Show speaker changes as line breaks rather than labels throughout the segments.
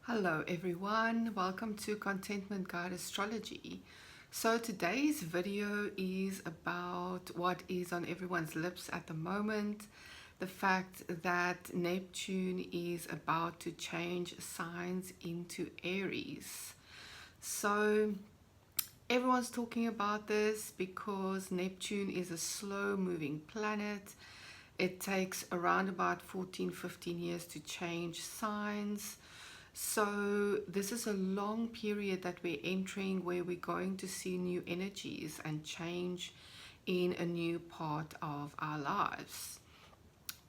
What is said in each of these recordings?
Hello everyone, welcome to Contentment Guide Astrology. So today's video is about what is on everyone's lips at the moment, the fact that Neptune is about to change signs into Aries. So everyone's talking about this because Neptune is a slow moving planet. It takes around about 14-15 years to change signs. So this is a long period that we're entering where we're going to see new energies and change in a new part of our lives.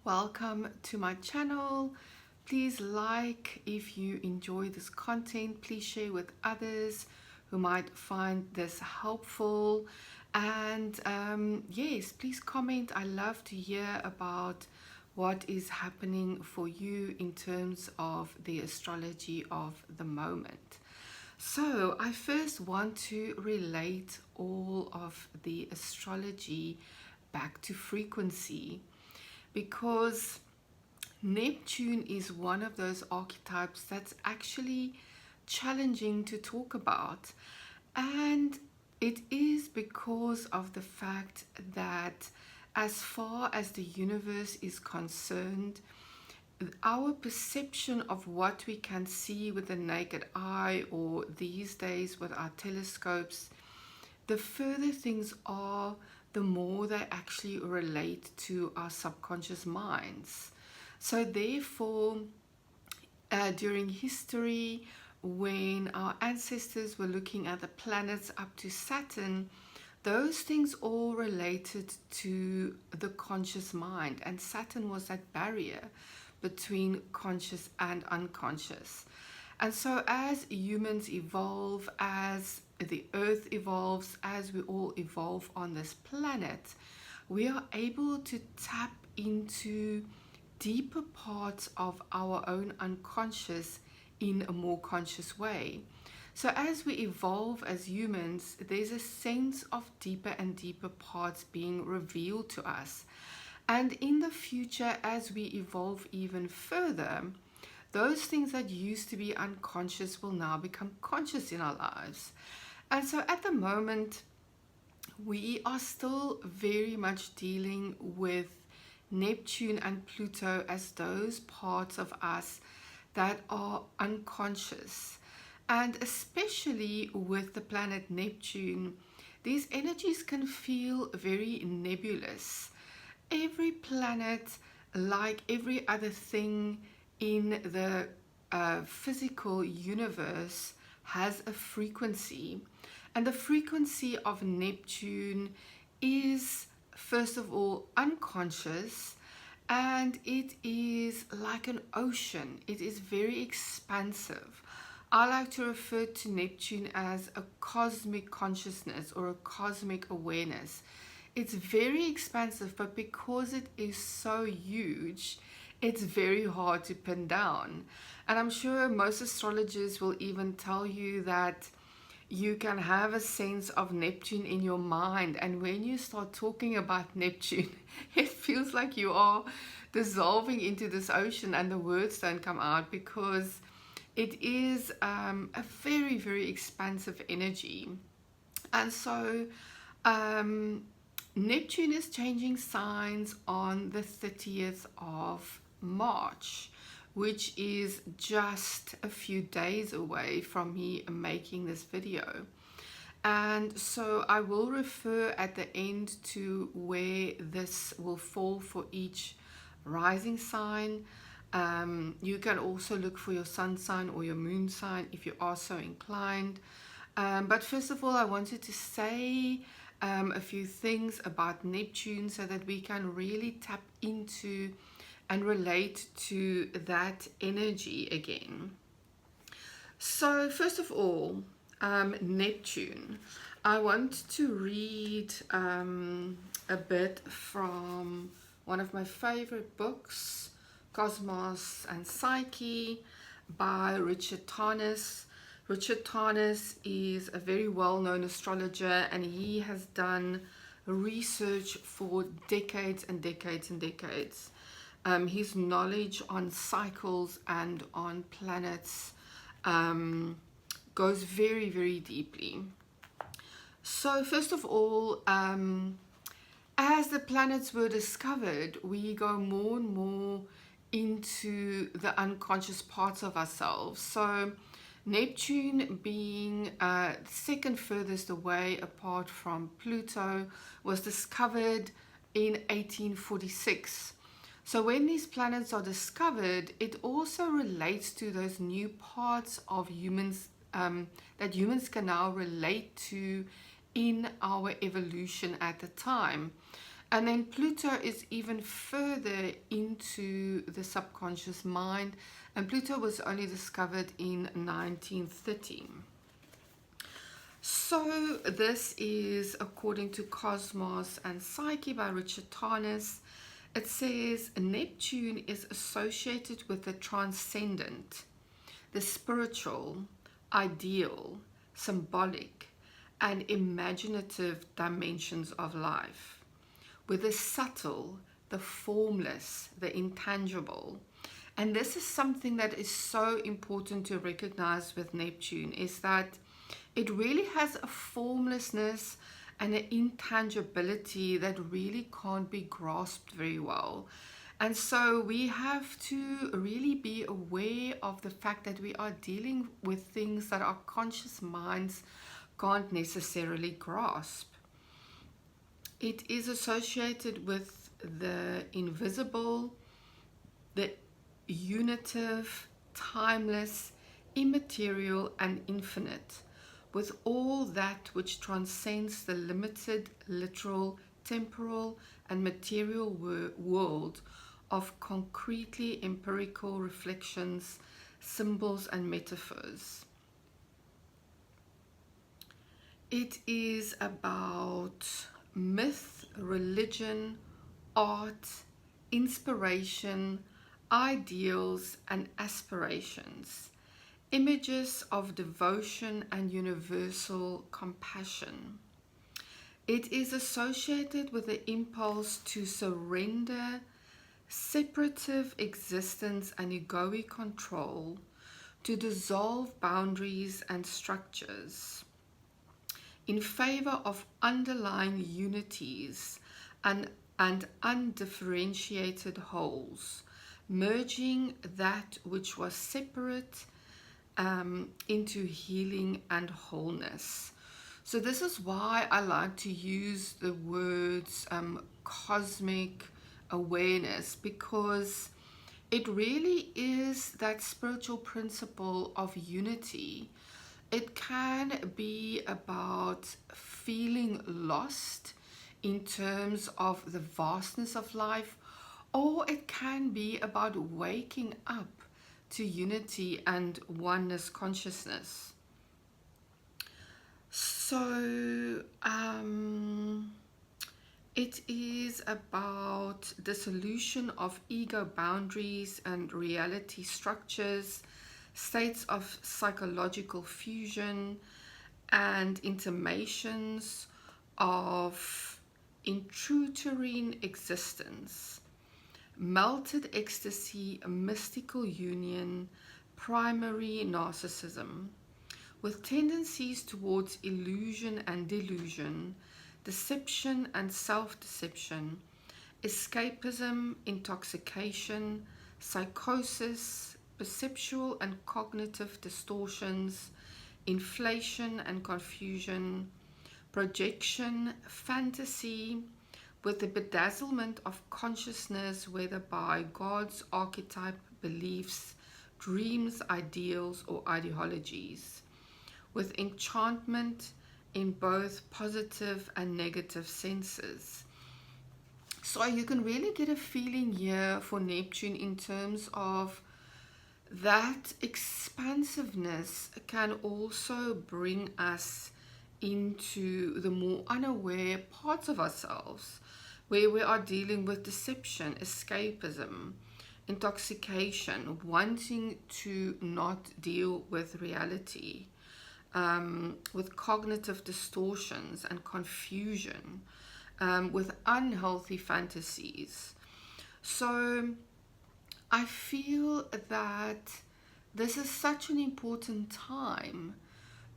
Welcome to my channel. Please like if you enjoy this content. Please share with others who might find this helpful. And yes, please comment. I love to hear about what is happening for you in terms of the astrology of the moment. So I first want to relate all of the astrology back to frequency, because Neptune is one of those archetypes that's actually challenging to talk about. And it is because of the fact that as far as the universe is concerned, our perception of what we can see with the naked eye, or these days with our telescopes, the further things are, the more they actually relate to our subconscious minds. So therefore, during history, when our ancestors were looking at the planets up to Saturn, those things all related to the conscious mind, and Saturn was that barrier between conscious and unconscious. And so as humans evolve, as the earth evolves, as we all evolve on this planet, we are able to tap into deeper parts of our own unconscious in a more conscious way. So as we evolve as humans, there's a sense of deeper and deeper parts being revealed to us. And in the future, as we evolve even further, those things that used to be unconscious will now become conscious in our lives. And so at the moment, we are still very much dealing with Neptune and Pluto as those parts of us that are unconscious. And especially with the planet Neptune, these energies can feel very nebulous. Every planet, like every other thing in the physical universe, has a frequency. And the frequency of Neptune is, first of all, unconscious, and it is like an ocean. It is very expansive. I like to refer to Neptune as a cosmic consciousness or a cosmic awareness. It's very expansive, but because it is so huge, it's very hard to pin down. And I'm sure most astrologers will even tell you that you can have a sense of Neptune in your mind, and when you start talking about Neptune, it feels like you are dissolving into this ocean and the words don't come out, because it is a very, very expansive energy. And so Neptune is changing signs on the 30th of March, which is just a few days away from me making this video. And so I will refer at the end to where this will fall for each rising sign. You can also look for your sun sign or your moon sign if you are so inclined. But first of all, I wanted to say a few things about Neptune so that we can really tap into and relate to that energy again. So first of all, Neptune. I want to read a bit from one of my favorite books, Cosmos and Psyche by Richard Taurus. Richard Taurus is a very well-known astrologer, and he has done research for decades and decades and decades. His knowledge on cycles and on planets goes very, very deeply. So first of all, as the planets were discovered, we go more and more into the unconscious parts of ourselves. So Neptune, being second furthest away apart from Pluto, was discovered in 1846. So when these planets are discovered, it also relates to those new parts of humans that humans can now relate to in our evolution at the time. And then Pluto is even further into the subconscious mind, and Pluto was only discovered in 1930. So this is according to Cosmos and Psyche by Richard Tarnas. It says Neptune is associated with the transcendent, the spiritual, ideal, symbolic, and imaginative dimensions of life, with the subtle, the formless, the intangible. And this is something that is so important to recognize with Neptune, is that it really has a formlessness and an intangibility that really can't be grasped very well. And so we have to really be aware of the fact that we are dealing with things that our conscious minds can't necessarily grasp. It is associated with the invisible, the unitive, timeless, immaterial, and infinite, with all that which transcends the limited, literal, temporal, and material world of concretely empirical reflections, symbols, and metaphors. It is about myth, religion, art, inspiration, ideals, and aspirations, images of devotion and universal compassion. It is associated with the impulse to surrender separative existence and egoic control, to dissolve boundaries and structures in favor of underlying unities and undifferentiated wholes, merging that which was separate into healing and wholeness. So this is why I like to use the words cosmic awareness, because it really is that spiritual principle of unity. It can be about feeling lost in terms of the vastness of life, or it can be about waking up to unity and oneness consciousness. So it is about dissolution of ego boundaries and reality structures, states of psychological fusion, and intimations of intrauterine existence, melted ecstasy, mystical union, primary narcissism, with tendencies towards illusion and delusion, deception and self-deception, escapism, intoxication, psychosis, perceptual and cognitive distortions, inflation and confusion, projection, fantasy, with the bedazzlement of consciousness, whether by God's archetype, beliefs, dreams, ideals, or ideologies, with enchantment in both positive and negative senses. So you can really get a feeling here for Neptune in terms of that expansiveness can also bring us into the more unaware parts of ourselves, where we are dealing with deception, escapism, intoxication, wanting to not deal with reality, with cognitive distortions and confusion, with unhealthy fantasies. So I feel that this is such an important time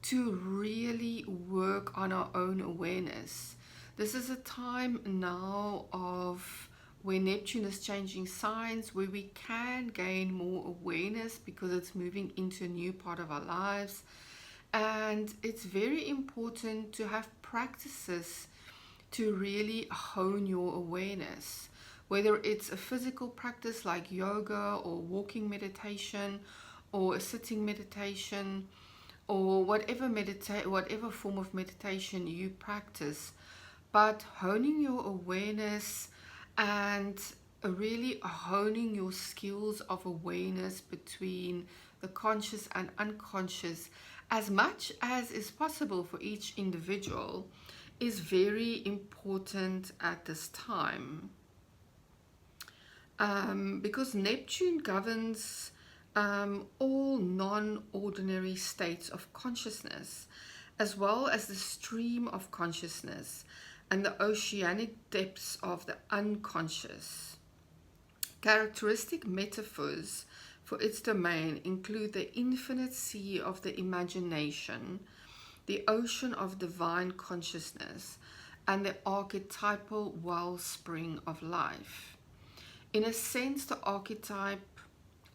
to really work on our own awareness. This is a time now of where Neptune is changing signs, where we can gain more awareness because it's moving into a new part of our lives. And it's very important to have practices to really hone your awareness, whether it's a physical practice like yoga or walking meditation or a sitting meditation, or whatever form of meditation you practice, but honing your awareness and really honing your skills of awareness between the conscious and unconscious as much as is possible for each individual is very important at this time, because Neptune governs all non-ordinary states of consciousness, as well as the stream of consciousness and the oceanic depths of the unconscious. Characteristic metaphors for its domain include the infinite sea of the imagination, the ocean of divine consciousness, and the archetypal wellspring of life. In a sense, the archetype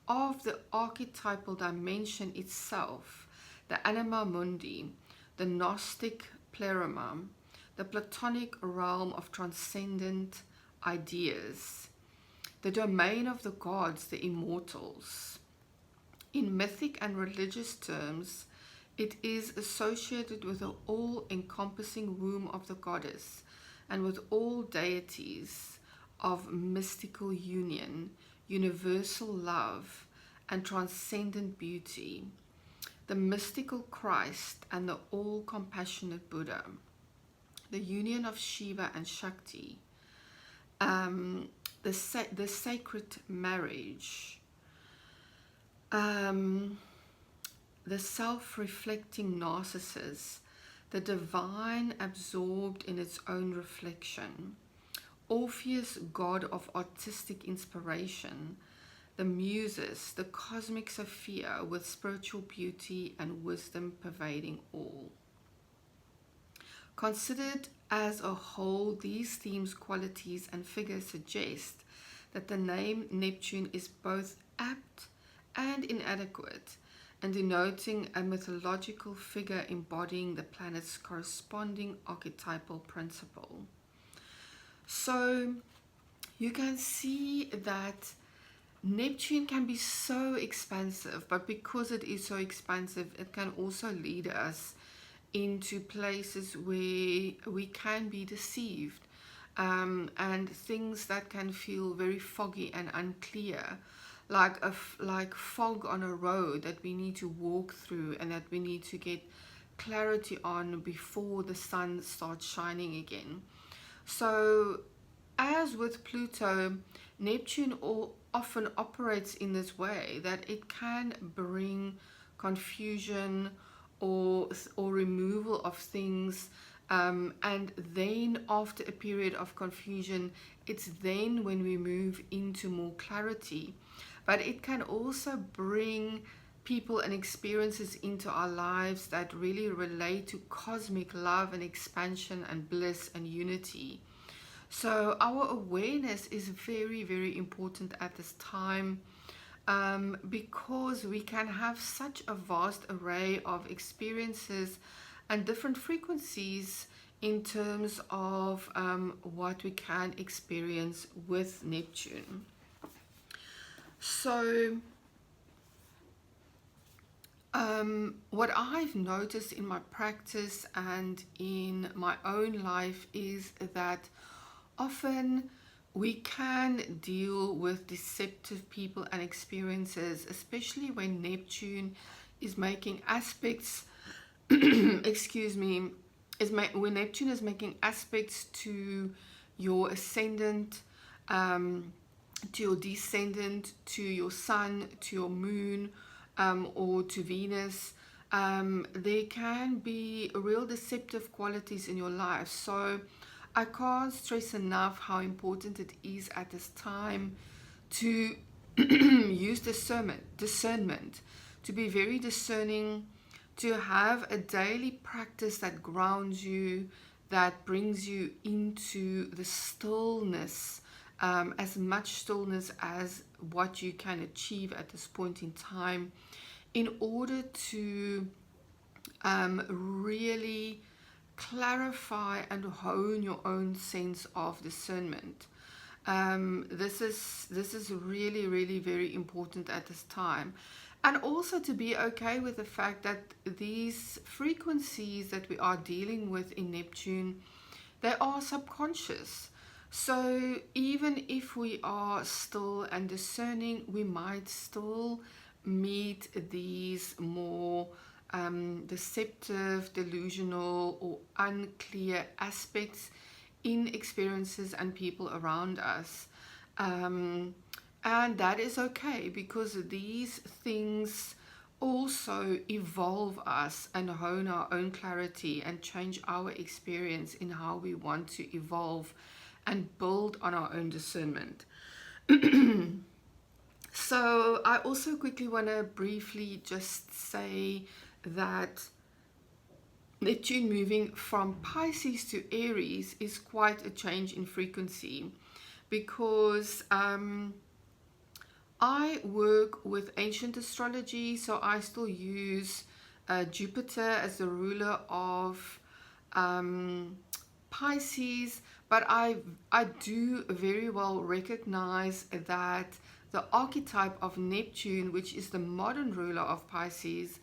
of the archetypal dimension itself, the anima mundi, the Gnostic pleroma, the Platonic realm of transcendent ideas, the domain of the gods, the immortals. In mythic and religious terms, it is associated with the all-encompassing womb of the goddess and with all deities of mystical union, universal love, and transcendent beauty, the mystical Christ and the all-compassionate Buddha, the union of Shiva and Shakti, the sacred marriage, the self-reflecting narcissus, the divine absorbed in its own reflection, Orpheus, god of artistic inspiration, the muses, the cosmic Sophia with spiritual beauty and wisdom pervading all. Considered as a whole, these themes, qualities, and figures suggest that the name Neptune is both apt and inadequate, and denoting a mythological figure embodying the planet's corresponding archetypal principle. So you can see that Neptune can be so expansive, but because it is so expansive, it can also lead us into places where we can be deceived, and things that can feel very foggy and unclear, like fog on a road that we need to walk through and that we need to get clarity on before the sun starts shining again. So as with Pluto, Neptune often operates in this way, that it can bring confusion or removal of things, and then after a period of confusion, it's then when we move into more clarity. But it can also bring people and experiences into our lives that really relate to cosmic love and expansion and bliss and unity. So our awareness is very, very important at this time, because we can have such a vast array of experiences and different frequencies in terms of what we can experience with Neptune. So what I've noticed in my practice and in my own life is that often we can deal with deceptive people and experiences, especially when Neptune is making aspects excuse me, when Neptune is making aspects to your ascendant, to your descendant, to your sun, to your moon, or to Venus. There can be real deceptive qualities in your life. So I can't stress enough how important it is at this time to use discernment to be very discerning, to have a daily practice that grounds you, that brings you into the stillness, as much stillness as what you can achieve at this point in time, in order to really clarify and hone your own sense of discernment. This is really, really very important at this time. And also to be okay with the fact that these frequencies that we are dealing with in Neptune, they are subconscious. So even if we are still and discerning, we might still meet these more deceptive, delusional, or unclear aspects in experiences and people around us. And that is okay, because these things also evolve us and hone our own clarity and change our experience in how we want to evolve and build on our own discernment. So I also quickly want to briefly just say that Neptune moving from Pisces to Aries is quite a change in frequency, because I work with ancient astrology, so I still use Jupiter as the ruler of Pisces, but I do very well recognize that the archetype of Neptune, which is the modern ruler of Pisces,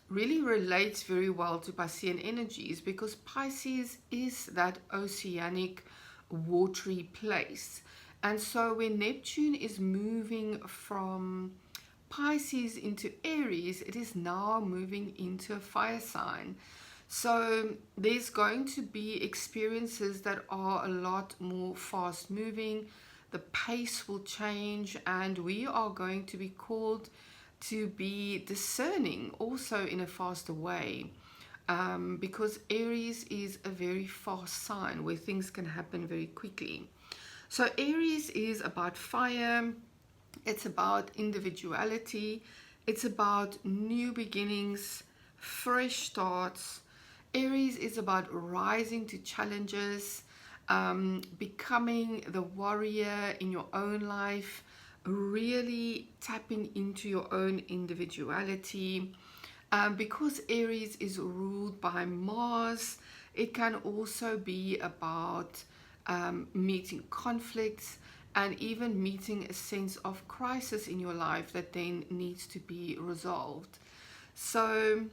really relates very well to Piscean energies, because Pisces is that oceanic, watery place. And so when Neptune is moving from Pisces into Aries, it is now moving into a fire sign. So there's going to be experiences that are a lot more fast moving. The pace will change, and we are going to be called to be discerning also in a faster way, because Aries is a very fast sign where things can happen very quickly. So Aries is about fire, it's about individuality, it's about new beginnings, fresh starts. Aries is about rising to challenges, becoming the warrior in your own life, really tapping into your own individuality. Because Aries is ruled by Mars, it can also be about meeting conflicts and even meeting a sense of crisis in your life that then needs to be resolved. So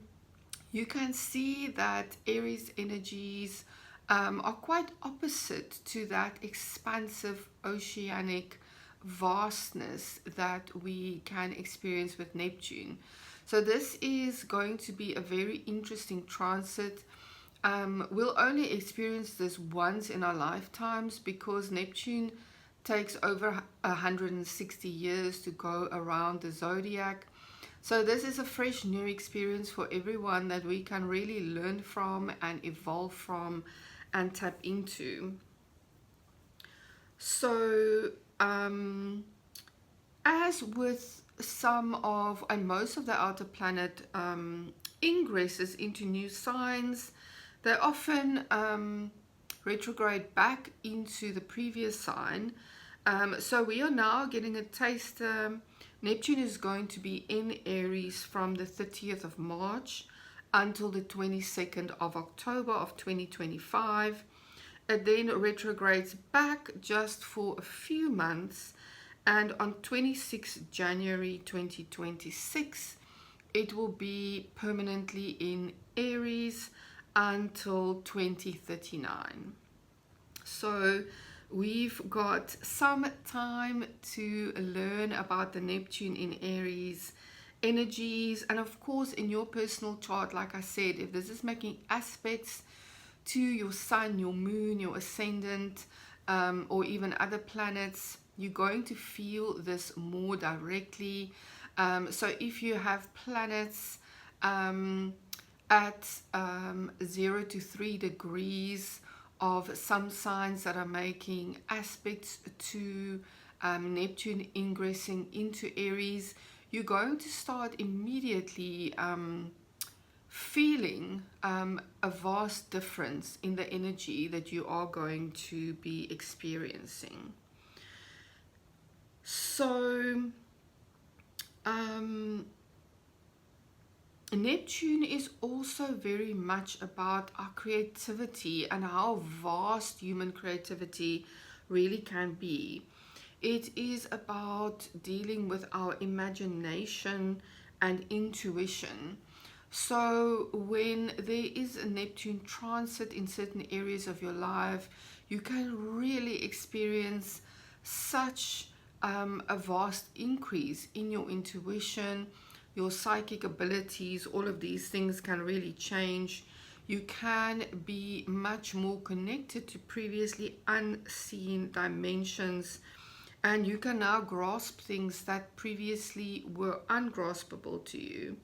you can see that Aries energies are quite opposite to that expansive oceanic vastness that we can experience with Neptune. So this is going to be a very interesting transit. We'll only experience this once in our lifetimes, because Neptune takes over 160 years to go around the zodiac. So this is a fresh new experience for everyone that we can really learn from and evolve from and tap into. So as with some of and most of the outer planet ingresses into new signs, they often retrograde back into the previous sign. So we are now getting a taster. Neptune is going to be in Aries from the 30th of March until the 22nd of October of 2025. It then retrogrades back just for a few months, and on 26 January 2026 it will be permanently in Aries until 2039. So we've got some time to learn about the Neptune in Aries energies, and of course in your personal chart, like I said, if this is making aspects to your sun, your moon, your ascendant, or even other planets, you're going to feel this more directly. So if you have planets at 0 to 3 degrees of some signs that are making aspects to Neptune ingressing into Aries, you're going to start immediately feeling a vast difference in the energy that you are going to be experiencing. So Neptune is also very much about our creativity and how vast human creativity really can be. It is about dealing with our imagination and intuition. So when there is a Neptune transit in certain areas of your life, you can really experience such a vast increase in your intuition, your psychic abilities. All of these things can really change. You can be much more connected to previously unseen dimensions, and you can now grasp things that previously were ungraspable to you.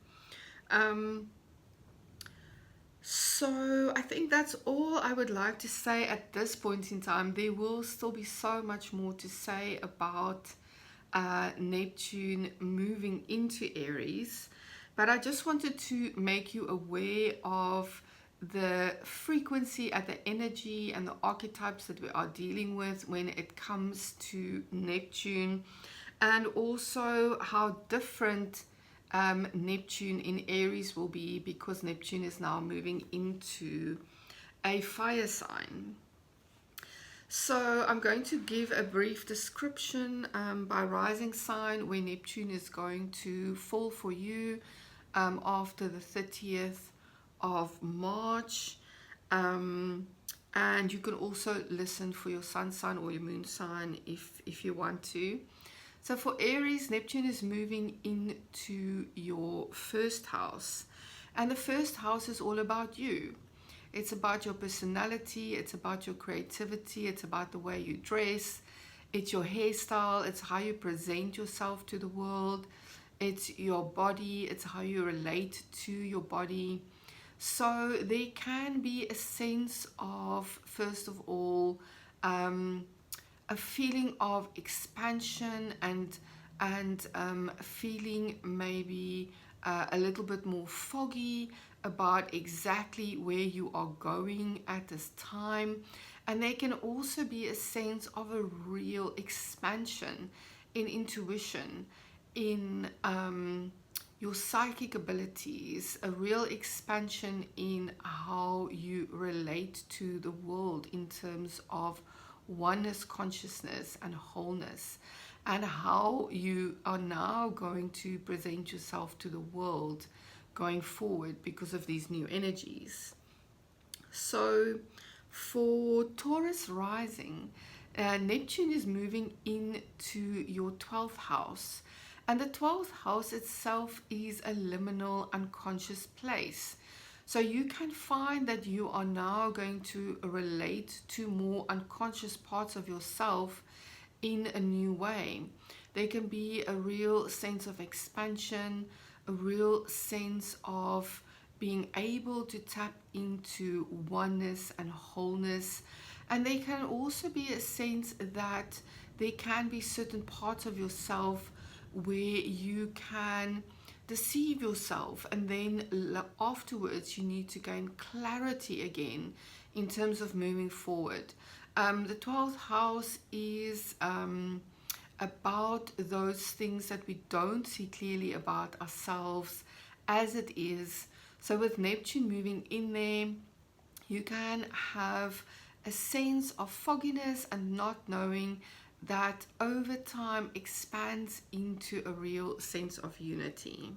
So I think that's all I would like to say at this point in time. There will still be so much more to say about Neptune moving into Aries, but I just wanted to make you aware of the frequency and the energy and the archetypes that we are dealing with when it comes to Neptune, and also how different Neptune in Aries will be, because Neptune is now moving into a fire sign. So I'm going to give a brief description by rising sign where Neptune is going to fall for you after the 30th of March. And you can also listen for your sun sign or your moon sign if you want to. So for Aries, Neptune is moving into your first house. And the first house is all about you. It's about your personality, it's about your creativity, it's about the way you dress, it's your hairstyle, it's how you present yourself to the world, it's your body, it's how you relate to your body. So there can be a sense of, first of all, a feeling of expansion and feeling maybe a little bit more foggy about exactly where you are going at this time. And there can also be a sense of a real expansion in intuition, in your psychic abilities, a real expansion in how you relate to the world in terms of oneness, consciousness, and wholeness, and how you are now going to present yourself to the world going forward because of these new energies. So for Taurus rising, Neptune is moving into your 12th house, and the 12th house itself is a liminal unconscious place. So you can find that you are now going to relate to more unconscious parts of yourself in a new way. There can be a real sense of expansion, a real sense of being able to tap into oneness and wholeness. And there can also be a sense that there can be certain parts of yourself where you can deceive yourself, and then afterwards you need to gain clarity again in terms of moving forward. The 12th house is about those things that we don't see clearly about ourselves as it is. So with Neptune moving in there, you can have a sense of fogginess and not knowing that over time expands into a real sense of unity.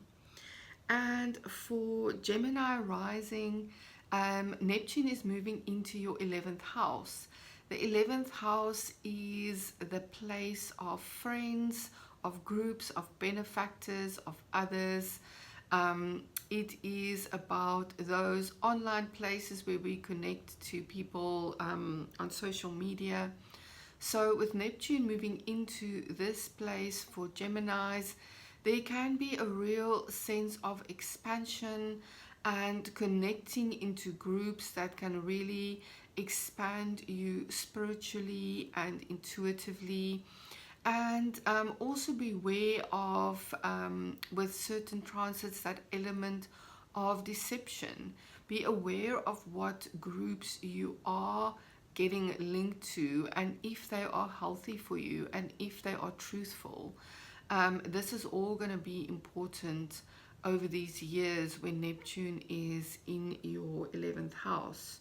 And for Gemini rising, Neptune is moving into your 11th house. The 11th house is the place of friends, of groups, of benefactors, of others. It is about those online places where we connect to people on social media. So with Neptune moving into this place for Geminis, there can be a real sense of expansion and connecting into groups that can really expand you spiritually and intuitively. And also beware of, with certain transits, that element of deception. Be aware of what groups you are getting linked to, and if they are healthy for you, and if they are truthful. This is all going to be important over these years when Neptune is in your 11th house.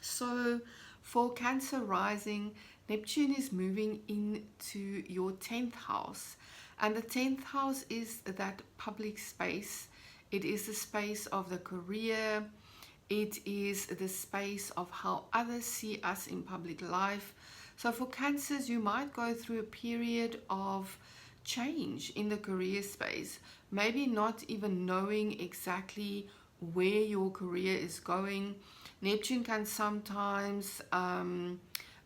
So for Cancer rising, Neptune is moving into your 10th house. And the 10th house is that public space. It is the space of the career. It is the space of how others see us in public life. So for Cancers, you might go through a period of change in the career space. Maybe not even knowing exactly where your career is going. Neptune can sometimes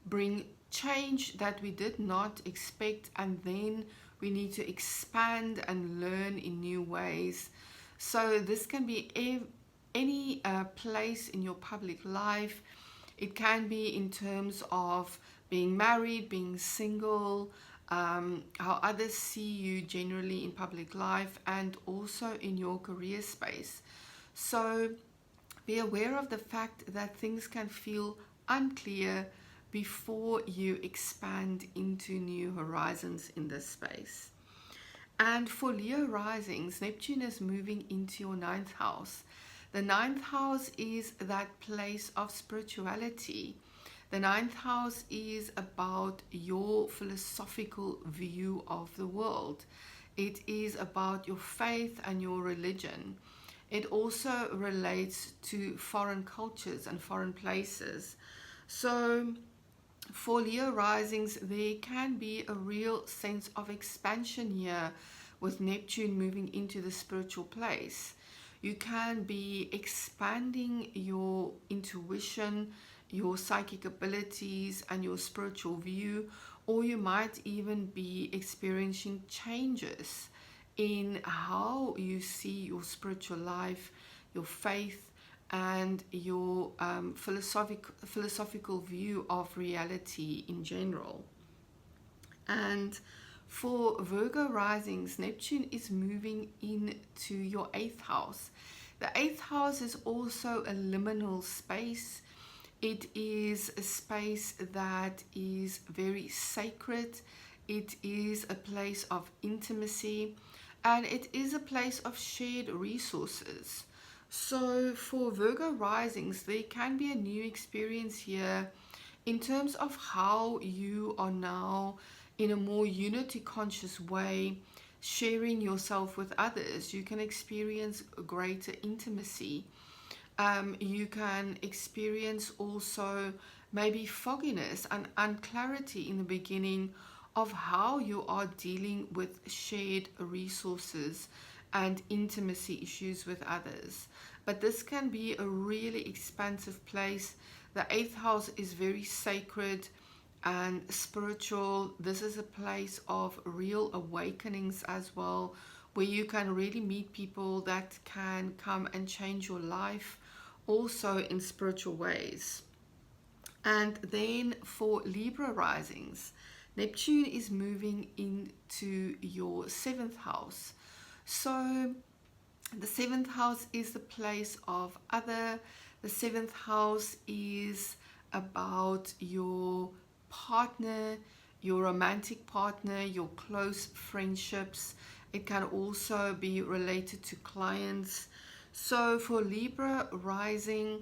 bring change that we did not expect, and then we need to expand and learn in new ways. So this can be any place in your public life. It can be in terms of being married, being single, how others see you generally in public life, and also in your career space. So be aware of the fact that things can feel unclear before you expand into new horizons in this space. And for Leo risings, Neptune is moving into your 9th house. The 9th house is that place of spirituality. The 9th house is about your philosophical view of the world. It is about your faith and your religion. It also relates to foreign cultures and foreign places. So for Leo risings, there can be a real sense of expansion here with Neptune moving into the spiritual place. You can be expanding your intuition, your psychic abilities, and your spiritual view, or you might even be experiencing changes in how you see your spiritual life, your faith, and your philosophical view of reality in general. And for Virgo risings, Neptune is moving into your 8th house. The 8th house is also a liminal space. It is a space that is very sacred. It is a place of intimacy, and it is a place of shared resources. So for Virgo risings, there can be a new experience here in terms of how you are now in a more unity conscious way sharing yourself with others. You can experience greater intimacy. You can experience also maybe fogginess and unclarity in the beginning of how you are dealing with shared resources and intimacy issues with others. But this can be a really expansive place. The 8th house is very sacred and spiritual. This is a place of real awakenings as well, where you can really meet people that can come and change your life also in spiritual ways. And then for Libra risings, Neptune is moving into your 7th house. So the 7th house is the place of other. The 7th house is about your partner, your romantic partner, your close friendships. It can also be related to clients. So for Libra rising,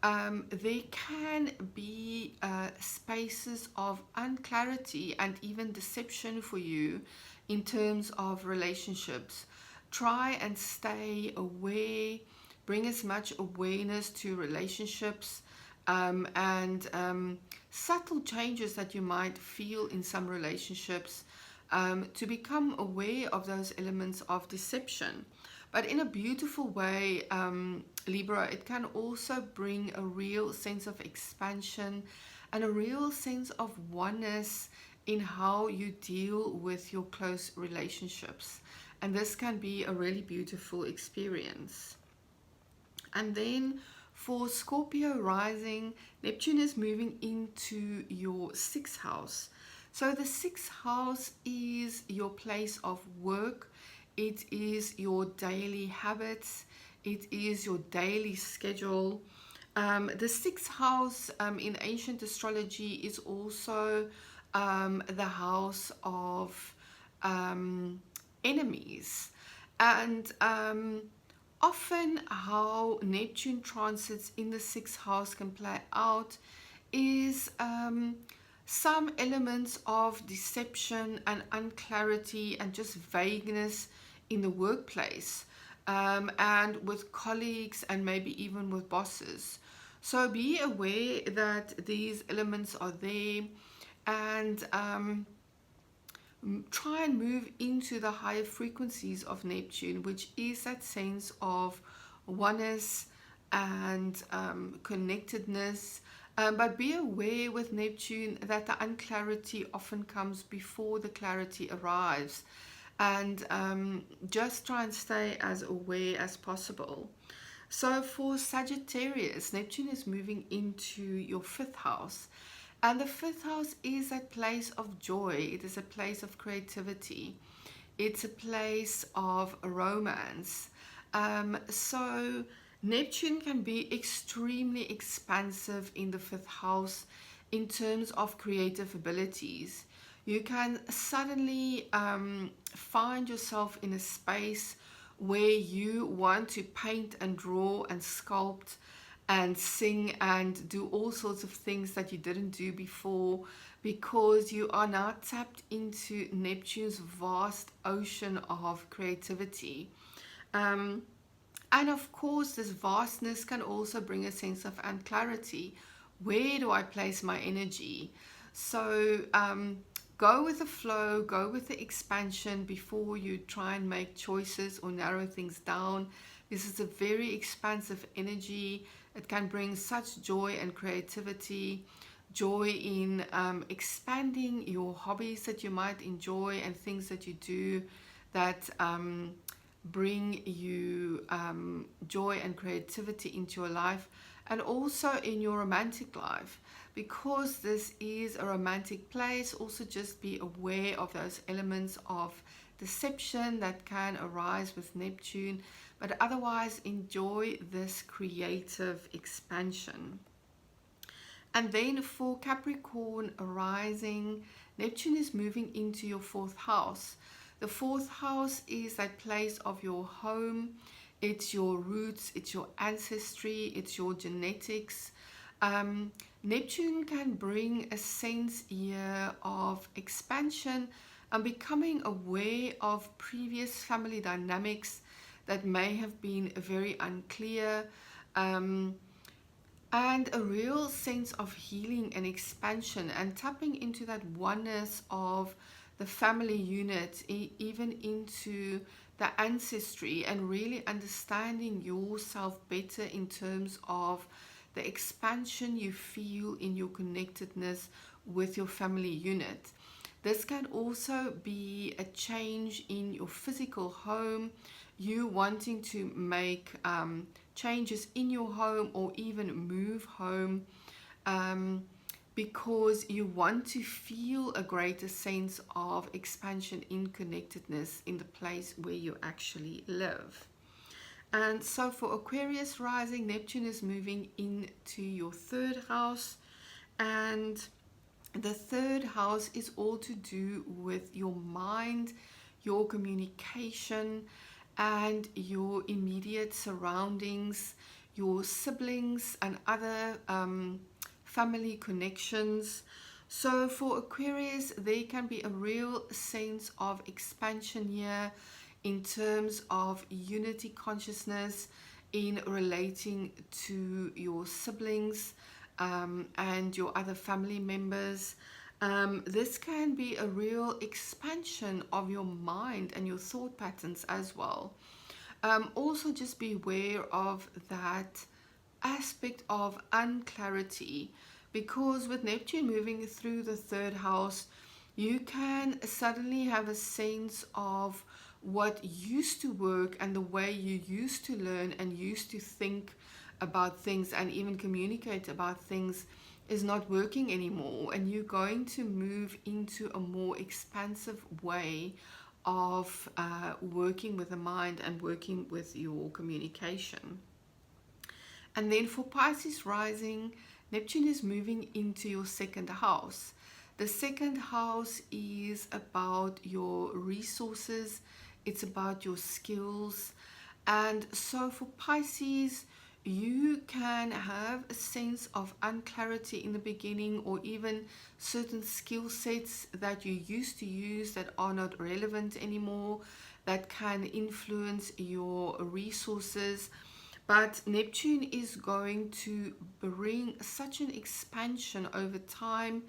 there can be spaces of unclarity and even deception for you in terms of relationships. Try and stay aware, bring as much awareness to relationships, and subtle changes that you might feel in some relationships, to become aware of those elements of deception. But in a beautiful way, Libra, it can also bring a real sense of expansion and a real sense of oneness in how you deal with your close relationships. And this can be a really beautiful experience. And then for Scorpio rising, Neptune is moving into your 6th house. So the sixth house is your place of work. It is your daily habits. It is your daily schedule. The sixth house in ancient astrology is also the house of enemies. And often how Neptune transits in the sixth house can play out is some elements of deception and unclarity and just vagueness in the workplace, and with colleagues and maybe even with bosses. So be aware that these elements are there, and try and move into the higher frequencies of Neptune, which is that sense of oneness and connectedness. But be aware with Neptune that the unclarity often comes before the clarity arrives. And just try and stay as aware as possible. So for Sagittarius, Neptune is moving into your fifth house. And the fifth house is a place of joy. It is a place of creativity. It's a place of romance. So Neptune can be extremely expansive in the fifth house in terms of creative abilities. You can suddenly find yourself in a space where you want to paint and draw and sculpt and sing and do all sorts of things that you didn't do before, because you are now tapped into Neptune's vast ocean of creativity. And of course, this vastness can also bring a sense of unclarity. Where do I place my energy? So go with the flow, go with the expansion before you try and make choices or narrow things down. This is a very expansive energy. It can bring such joy and creativity, joy in expanding your hobbies that you might enjoy and things that you do that bring you joy and creativity into your life, and also in your romantic life. Because this is a romantic place, also just be aware of those elements of deception that can arise with Neptune, but otherwise enjoy this creative expansion. And then for Capricorn rising, Neptune is moving into your fourth house. The fourth house is that place of your home. It's your roots, it's your ancestry, it's your genetics. Neptune can bring a sense here of expansion and becoming aware of previous family dynamics that may have been very unclear, and a real sense of healing and expansion and tapping into that oneness of the family unit, even into the ancestry, and really understanding yourself better in terms of the expansion you feel in your connectedness with your family unit. This can also be a change in your physical home, you wanting to make changes in your home or even move home, because you want to feel a greater sense of expansion in connectedness in the place where you actually live. And so for Aquarius rising, Neptune is moving into your third house, and the third house is all to do with your mind, your communication, and your immediate surroundings, your siblings and other family connections. So for Aquarius, there can be a real sense of expansion here in terms of unity consciousness in relating to your siblings and your other family members. This can be a real expansion of your mind and your thought patterns as well. Also just be aware of that aspect of unclarity, because with Neptune moving through the third house, you can suddenly have a sense of what used to work and the way you used to learn and used to think about things and even communicate about things is not working anymore, and you're going to move into a more expansive way of working with the mind and working with your communication. And then for Pisces rising, Neptune is moving into your second house. The second house is about your resources, it's about your skills. And so for Pisces, you can have a sense of unclarity in the beginning, or even certain skill sets that you used to use that are not relevant anymore, that can influence your resources. But Neptune is going to bring such an expansion over time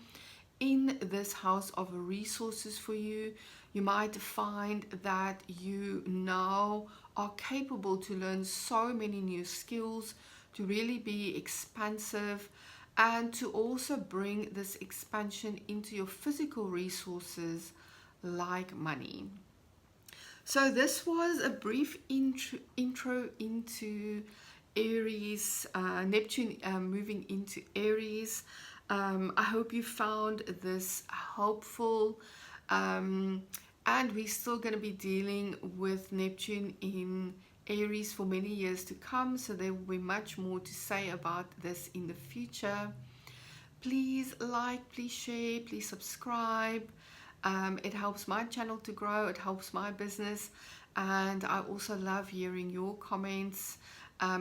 in this house of resources for you. You might find that you now are capable to learn so many new skills, to really be expansive, and to also bring this expansion into your physical resources like money. So this was a brief intro into Aries, Neptune moving into Aries. I hope you found this helpful. And we're still going to be dealing with Neptune in Aries for many years to come. So there will be much more to say about this in the future. Please like, please share, please subscribe. It helps my channel to grow, it helps my business, and I also love hearing your comments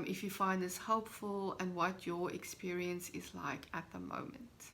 if you find this helpful and what your experience is like at the moment.